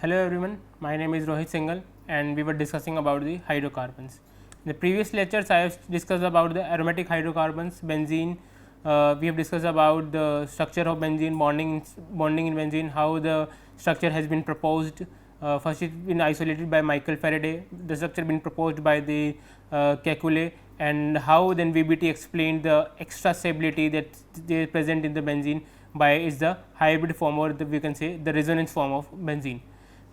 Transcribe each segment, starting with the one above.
Hello everyone, my name is Rohit Singhal and we were discussing about the hydrocarbons. In the previous lectures I have discussed about the aromatic hydrocarbons, benzene. We have discussed about the structure of benzene, bonding in benzene, how the structure has been proposed. First it has been isolated by Michael Faraday, the structure been proposed by the Kekulé, and how then VBT explained the extra stability that they present in the benzene by is the hybrid form, or we can say the resonance form of benzene.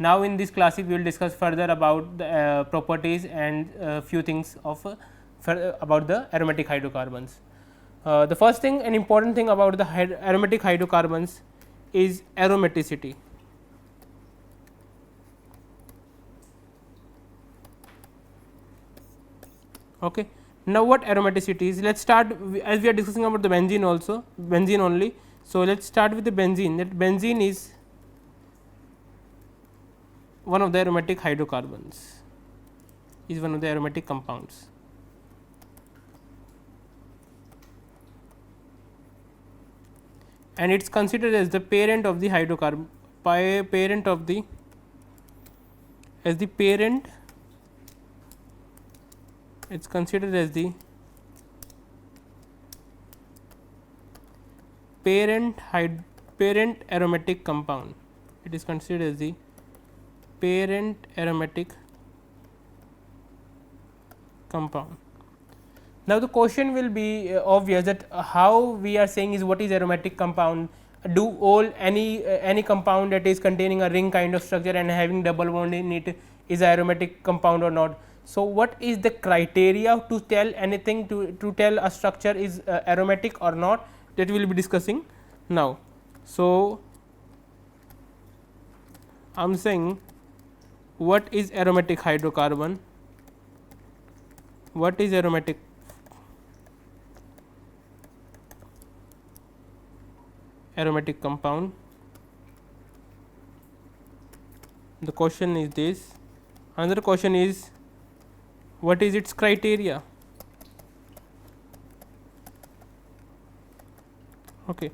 Now, in this class we will discuss further about the properties and few things of about the aromatic hydrocarbons. The first thing, an important thing about the aromatic hydrocarbons is aromaticity. Okay. Now, what aromaticity is? Let us start, as we are discussing about the benzene also, benzene only. So, let us start with the benzene. That benzene is one of the aromatic hydrocarbons, is one of the aromatic compounds. And it is considered as the parent of the hydrocarbon, parent of the, as the parent, it is considered as the parent aromatic compound. It is considered as the parent aromatic compound. Now, the question will be obvious that how we are saying is what is aromatic compound. Do all any compound that is containing a ring kind of structure and having double bond in it is aromatic compound or not. So, what is the criteria to tell anything, to tell a structure is aromatic or not, that we will be discussing now. So, I am saying what is aromatic hydrocarbon, what is aromatic compound. The question is this. Another question is what is its criteria. Okay.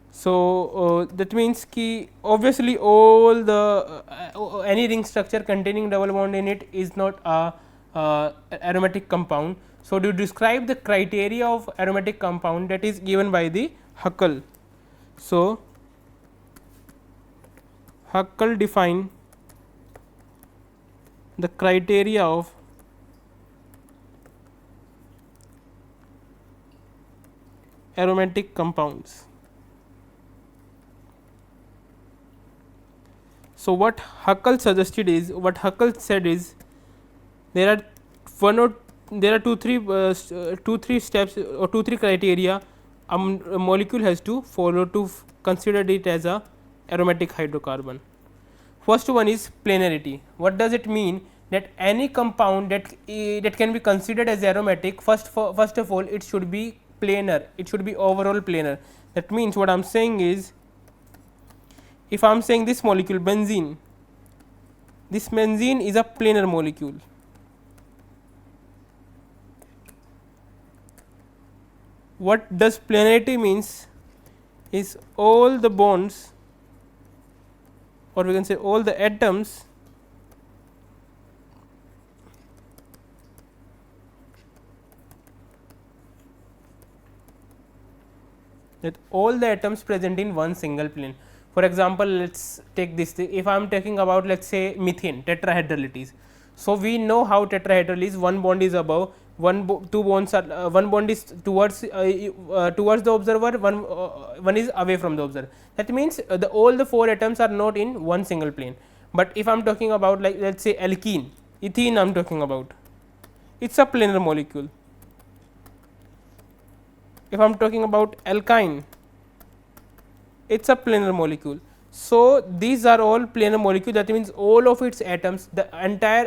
So, that means ki obviously all the any ring structure containing double bond in it is not a aromatic compound. So, to describe the criteria of aromatic compound, that is given by the Huckel. So, Huckel define the criteria of aromatic compounds. So, what Huckel suggested is, what Huckel said is, there are two three steps or 2-3 criteria a molecule has to follow to consider it as a aromatic hydrocarbon. First one is planarity. What does it mean? That any compound that can be considered as aromatic, first of all it should be planar, it should be overall planar. That means, what I am saying is, if I am saying this molecule benzene, this benzene is a planar molecule. What does planarity means is all the bonds, or we can say all the atoms present in one single plane. For example, let us take this thing. If I am talking about, let us say methane, tetrahedral it is. So, we know how tetrahedral is, one bond is above, two bonds are one bond is towards the observer, one is away from the observer. That means, all the 4 atoms are not in one single plane. But if I am talking about, like let us say alkene, ethene I am talking about, it is a planar molecule. If I am talking about alkyne, it is a planar molecule. So, these are all planar molecule, that means all of its atoms,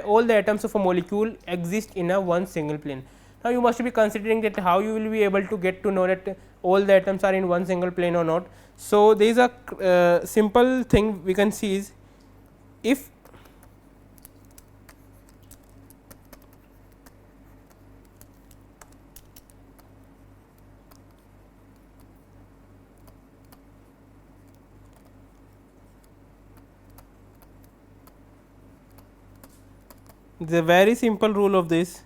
all the atoms of a molecule exist in a one single plane. Now, you must be considering that how you will be able to get to know that all the atoms are in one single plane or not. So, there is a simple thing we can see is, if the very simple rule of this,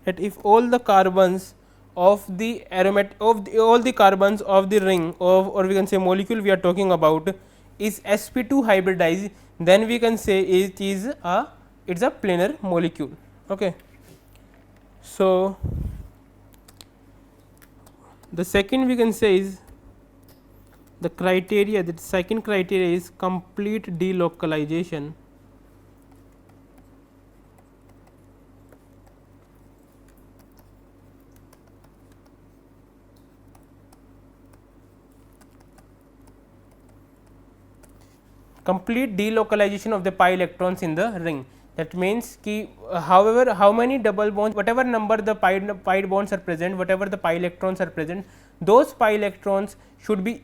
that if all the carbons of the aromatic of all the carbons of the ring of, or we can say molecule we are talking about, is sp2 hybridized, then we can say it is a planar molecule. Okay. So, the second we can say is the criteria, the second criteria is complete delocalization. Complete delocalization of the pi electrons in the ring. That means ki however how many double bonds, whatever number the pi bonds are present, whatever the pi electrons are present, those pi electrons should be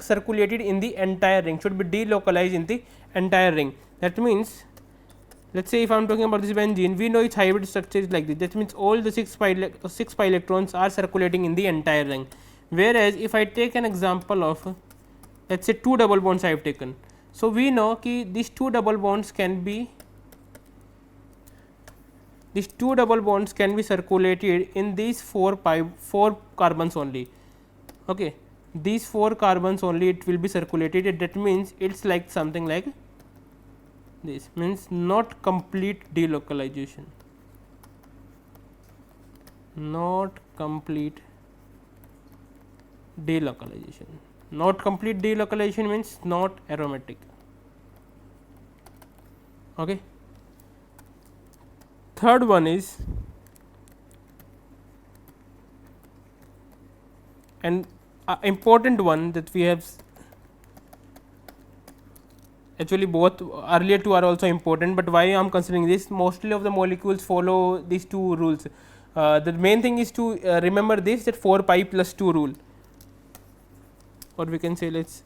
circulated in the entire ring, should be delocalized in the entire ring. That means, let us say if I am talking about this benzene, we know its hybrid structure is like this. That means all the 6 pi electrons are circulating in the entire ring. Whereas, if I take an example of, let us say 2 double bonds I have taken. So, we know ki these 2 double bonds can be circulated in these 4 carbons only. Okay. These 4 carbons only it will be circulated. That means, it is like something like this, means not complete delocalization, not complete delocalization. Not complete delocalization means not aromatic. Okay. Third one is, an important one that we have, actually both earlier two are also important, but why I am considering this, mostly of the molecules follow these two rules. The main thing is to remember this, that 4 pi plus 2 rule, or we can say let us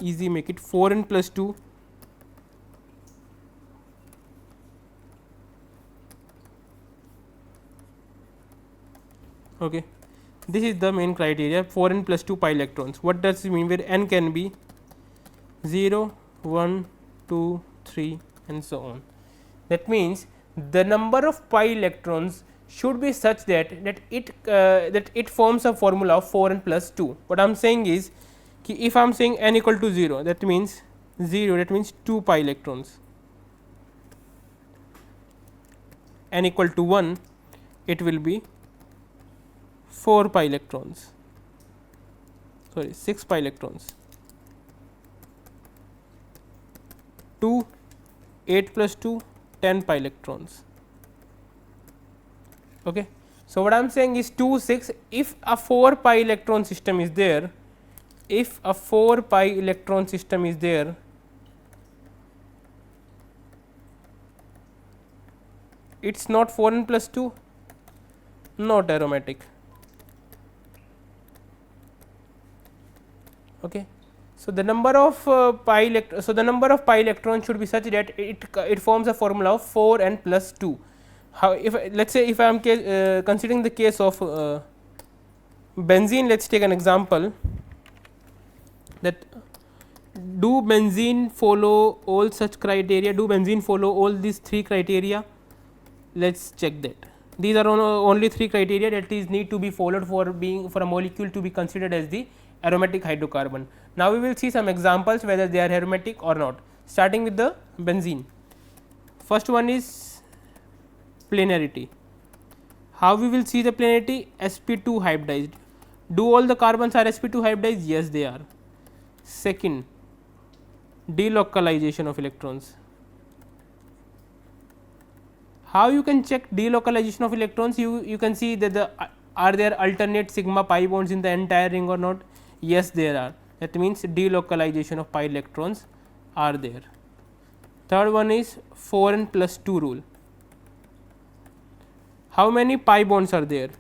easy make it 4n plus 2 . Okay. This is the main criteria, 4n plus 2 pi electrons. What does it mean? Where n can be 0, 1, 2, 3 and so on. That means, the number of pi electrons should be such that it forms a formula of 4n plus 2. What I am saying is, if I am saying n equal to 0, that means 0, that means 2 pi electrons. N equal to 1, it will be 4 pi electrons, sorry 6 pi electrons. 2, 8 plus 2, 10 pi electrons. Okay. So, what I am saying is 2, 6, if a 4 pi electron system is there, if a 4 pi electron system is there, it is not 4n plus 2, not aromatic. Okay. So, the number of pi electrons should be such that it forms a formula of 4n plus 2. How, if let us say if I am considering the case of benzene, let us take an example, that do benzene follow all such criteria, do benzene follow all these 3 criteria. Let us check that. These are only 3 criteria that is need to be followed for a molecule to be considered as the aromatic hydrocarbon. Now, we will see some examples whether they are aromatic or not, starting with the benzene. First one is planarity. How we will see the planarity? sp2 hybridized. Do all the carbons are sp2 hybridized? Yes, they are. Second, delocalization of electrons. How you can check delocalization of electrons? You can see that are there alternate sigma pi bonds in the entire ring or not? Yes, there are. That means, delocalization of pi electrons are there. Third one is 4n plus 2 rule. How many pi bonds are there?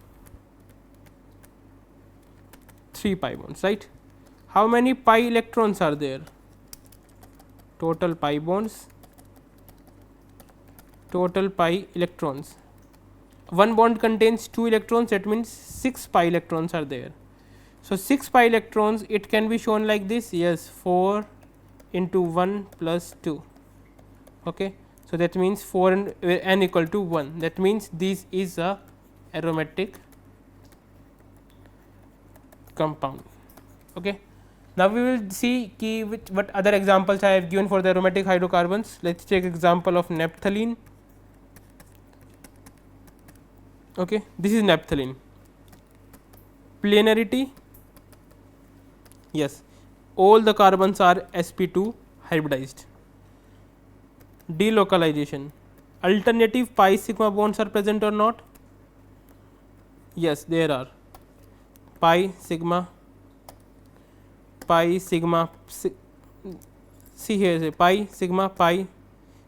3 pi bonds, right? How many pi electrons are there? Total pi bonds, total pi electrons. One bond contains 2 electrons, that means 6 pi electrons are there. So, 6 pi electrons, it can be shown like this, yes, 4 into 1 plus 2. Okay. So, that means 4 and n equal to 1, that means this is a aromatic compound. Okay. Now, we will see what other examples I have given for the aromatic hydrocarbons. Let us take example of naphthalene. Okay. This is naphthalene. Planarity, yes, all the carbons are sp2 hybridized. Delocalization, alternative pi sigma bonds are present or not? Yes, there are pi sigma, see here say pi sigma, pi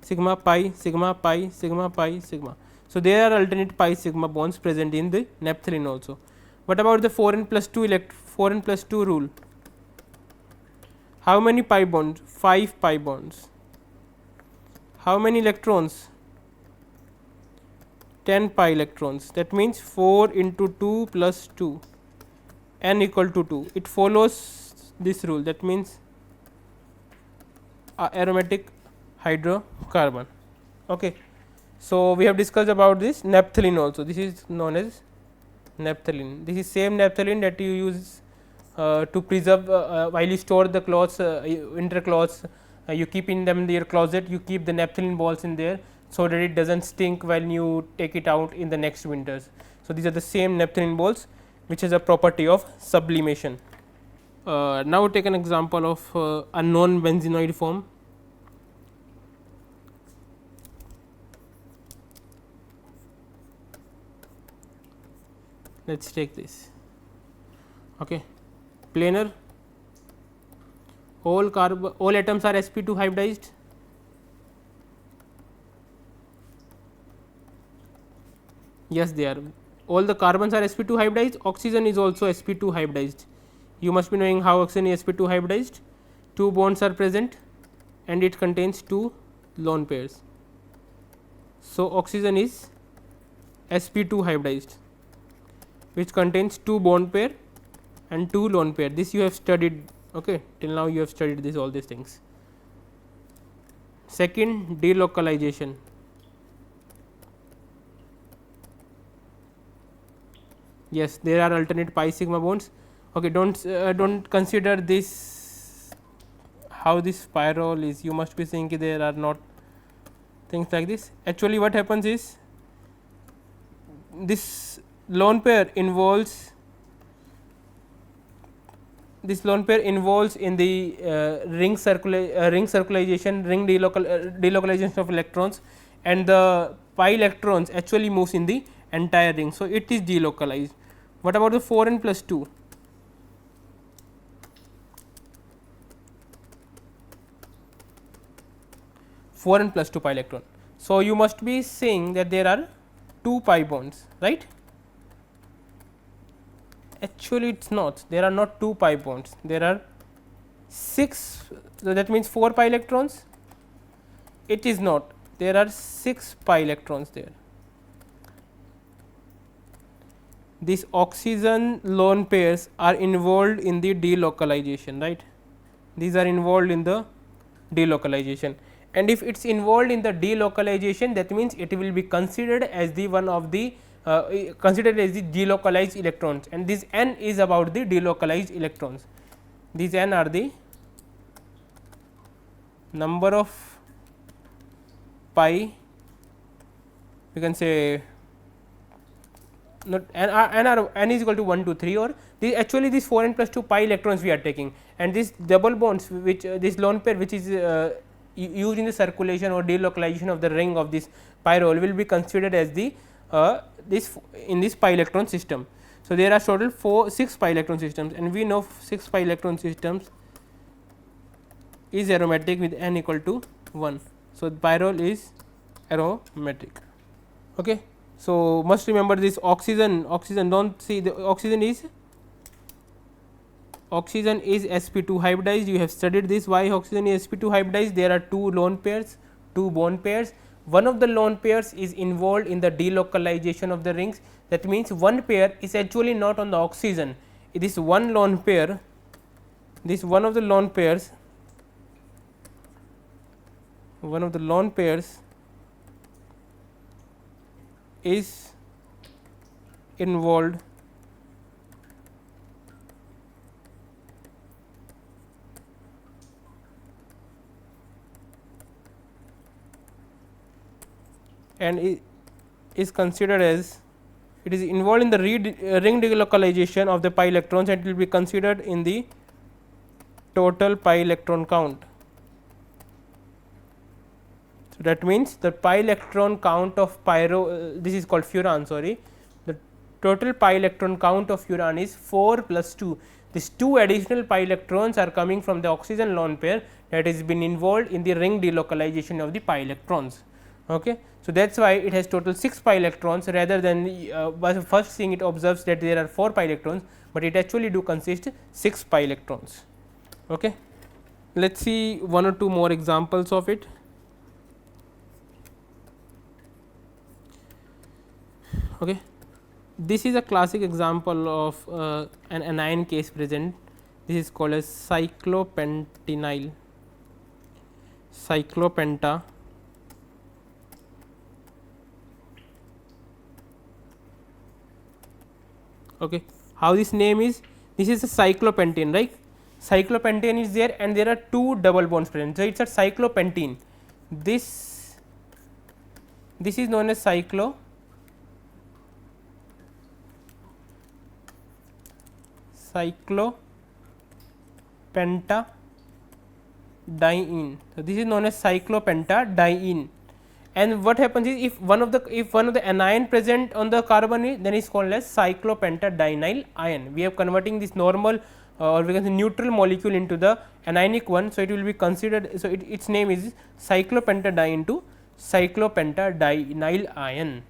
sigma, pi sigma, pi sigma, pi sigma. So, there are alternate pi sigma bonds present in the naphthalene also. What about the 4n plus 2 rule? How many pi bonds? 5 pi bonds. How many electrons? 10 pi electrons. That means 4 into 2 plus 2, n equal to 2. It follows this rule. That means aromatic hydrocarbon. Okay. So, we have discussed about this naphthalene also. This is known as naphthalene. This is same naphthalene that you use to preserve while you store the clothes, winter clothes, you keep in them in your closet, you keep the naphthalene balls in there, so that it does not stink when you take it out in the next winters. So, these are the same naphthalene balls which has a property of sublimation. Now, take an example of a non benzenoid form. Let us take this. Okay. Planar, all atoms are sp2 hybridized. Yes, they are. All the carbons are sp2 hybridized. Oxygen is also sp2 hybridized. You must be knowing how oxygen is sp2 hybridized. 2 bonds are present and it contains 2 lone pairs. So, oxygen is sp2 hybridized, which contains 2 bond pair and 2 lone pair. This you have studied, okay, till now you have studied this, all these things. Second, delocalization. Yes, there are alternate pi sigma bonds. Okay, don't consider this how this spiral is. You must be saying there are not things like this. Actually, what happens is this lone pair involves in the ring circulation, delocalization of electrons, and the pi electrons actually moves in the entire ring. So, it is delocalized. What about the 4n plus 2? Four n plus 2 pi electron. So, you must be saying that there are 2 pi bonds, right? Actually, it is not. There are not 2 pi bonds. There are 6. So, that means 4 pi electrons. It is not. There are 6 pi electrons there. These oxygen lone pairs are involved in the delocalization, right? These are involved in the delocalization, and if it is involved in the delocalization, that means it will be considered as the one of the considered as the delocalized electrons, and this n is about the delocalized electrons. These n are the number of pi, you can say not n is equal to 1 to 3, or actually these 4n plus 2 pi electrons we are taking, and these double bonds which this lone pair which is used in the circulation or delocalization of the ring of this pyrrole will be considered as the in this pi electron system. So, there are total 6 pi electron systems, and we know 6 pi electron systems is aromatic with n equal to 1. So, pyrrole is aromatic. Okay. So, must remember this oxygen don't see the oxygen is sp2 hybridized. You have studied this, why oxygen is sp2 hybridized. There are 2 lone pairs, 2 bond pairs. One of the lone pairs is involved in the delocalization of the rings. That means, one pair is actually not on the oxygen. This one lone pair, this one of the lone pairs is involved and is considered as, it is involved in the ring delocalization of the pi electrons, and it will be considered in the total pi electron count. So, that means the pi electron count of this is called furan, sorry, the total pi electron count of furan is 4 plus 2. These 2 additional pi electrons are coming from the oxygen lone pair that has been involved in the ring delocalization of the pi electrons. Okay. So, that is why it has total 6 pi electrons rather than by first seeing it observes that there are 4 pi electrons, but it actually do consist 6 pi electrons. Okay. Let us see one or two more examples of it. Okay. This is a classic example of an anion case present. This is called as cyclopentenyl, cyclopenta. Okay. How this name is? This is a cyclopentene, right? Cyclopentene is there and there are 2 double bonds present. So, it is a cyclopentene. This is known as cyclopentadiene. So, this is known as cyclopentadiene. And what happens is, if one of the anion present on the carbon is, then is called as cyclopentadienyl ion. We are converting this normal or we can say neutral molecule into the anionic one. So, it will be considered, so its name is cyclopentadiene to cyclopentadienyl ion.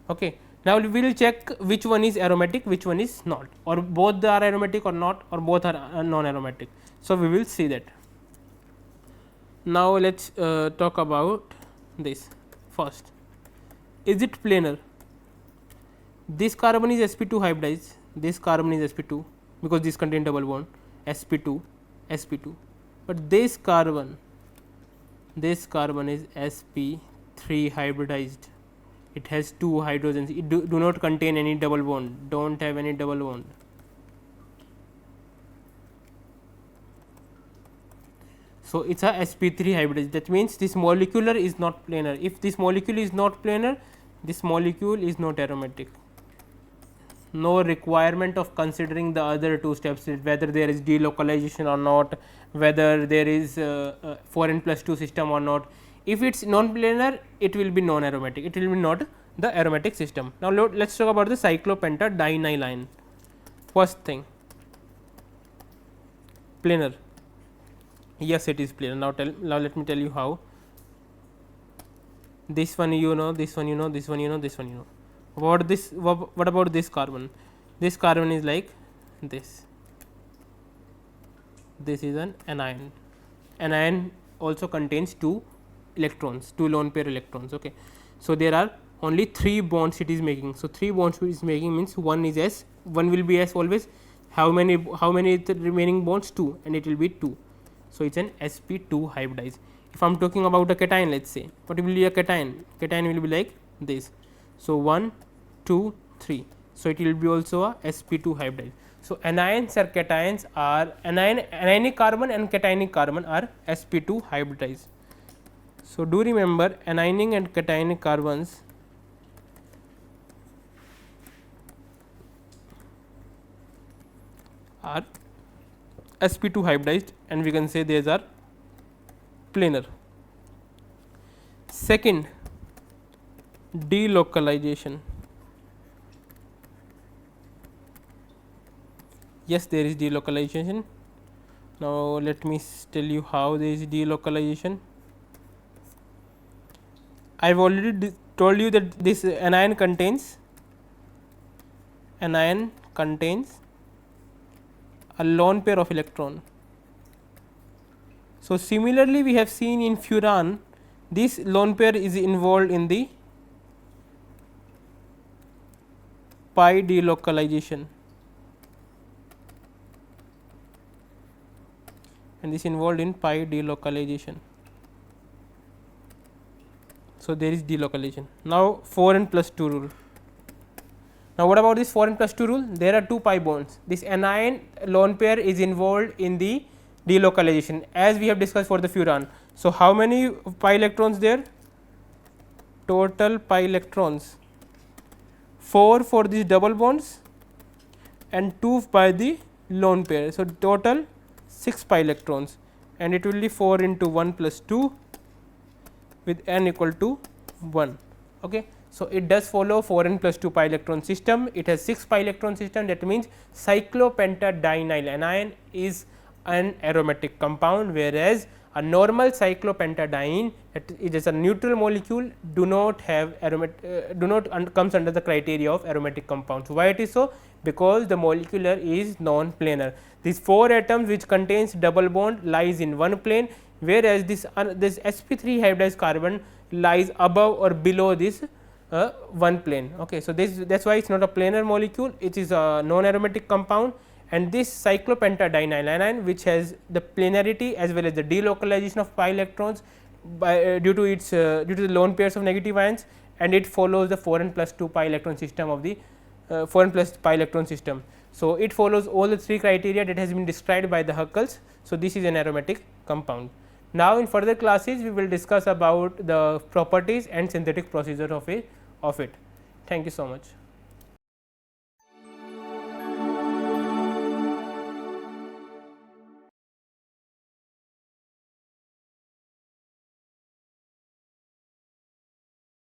Okay. Now, we will check which one is aromatic, which one is not, or both are aromatic or not, or both are non aromatic. So, we will see that. Now, let us talk about this first. Is it planar? This carbon is sp2 hybridized, this carbon is sp2 because this contain double bond sp2 sp2, but this carbon is sp3 hybridized. It has 2 hydrogens, it do not contain any double bond, do not have any double bond. So, it is a sp3 hybridized, that means this molecular is not planar. If this molecule is not planar, this molecule is not aromatic. No requirement of considering the other 2 steps, whether there is delocalization or not, whether there is 4n plus 2 system or not. If it is non-planar, it will be non-aromatic, it will be not the aromatic system. Now, let us talk about the cyclopentadienyl ion. First thing, planar. Yes, it is planar. Now let me tell you how. This one you know, this one you know, this one you know, this one you know. What about this carbon? This carbon is like this. This is an anion. Anion also contains 2 electrons, 2 lone pair electrons. Okay. So, there are only 3 bonds it is making. So, 3 bonds it is making means one is S, one will be S always. How many the remaining bonds? 2, and it will be 2. So, it is an sp2 hybridized. If I am talking about a cation, let us say, what will be a cation? Cation will be like this. So, 1, 2, 3. So, it will be also a sp2 hybridized. So, anions or cations are anionic carbon and cationic carbon are sp2 hybridized. So, do remember anionic and cationic carbons are sp2 hybridized, and we can say these are planar. Second, delocalization. Yes, there is delocalization. Now, let me tell you how there is delocalization. I have already told you that this anion contains a lone pair of electron. So, similarly, we have seen in furan, this lone pair is involved in the pi delocalization, and this involved in pi delocalization. So, there is delocalization. Now, 4n plus 2 rule. Now, what about this 4n plus 2 rule? There are 2 pi bonds. This anion lone pair is involved in the delocalization as we have discussed for the furan. So, how many pi electrons there? Total pi electrons 4 for these double bonds and 2 by the lone pair. So, total 6 pi electrons and it will be 4 into 1 plus 2 with n equal to 1. Okay. So, it does follow 4n plus 2 pi electron system. It has 6 pi electron system, that means cyclopentadienyl anion is an aromatic compound, whereas a normal cyclopentadiene, it is a neutral molecule, do not have comes under the criteria of aromatic compounds. Why it is so? Because the molecular is non-planar. These 4 atoms which contains double bond lies in one plane, whereas this sp3 hybridized carbon lies above or below this one plane. Okay. So, that is why it is not a planar molecule, it is a non-aromatic compound, and this cyclopentadienyl anion, which has the planarity as well as the delocalization of pi electrons due to its due to the lone pairs of negative ions, and it follows the 4n plus 2 pi electron system of the 4n plus pi electron system. So, it follows all the 3 criteria that has been described by the Huckels. So, this is an aromatic compound. Now, in further classes we will discuss about the properties and synthetic procedure of it. Thank you so much.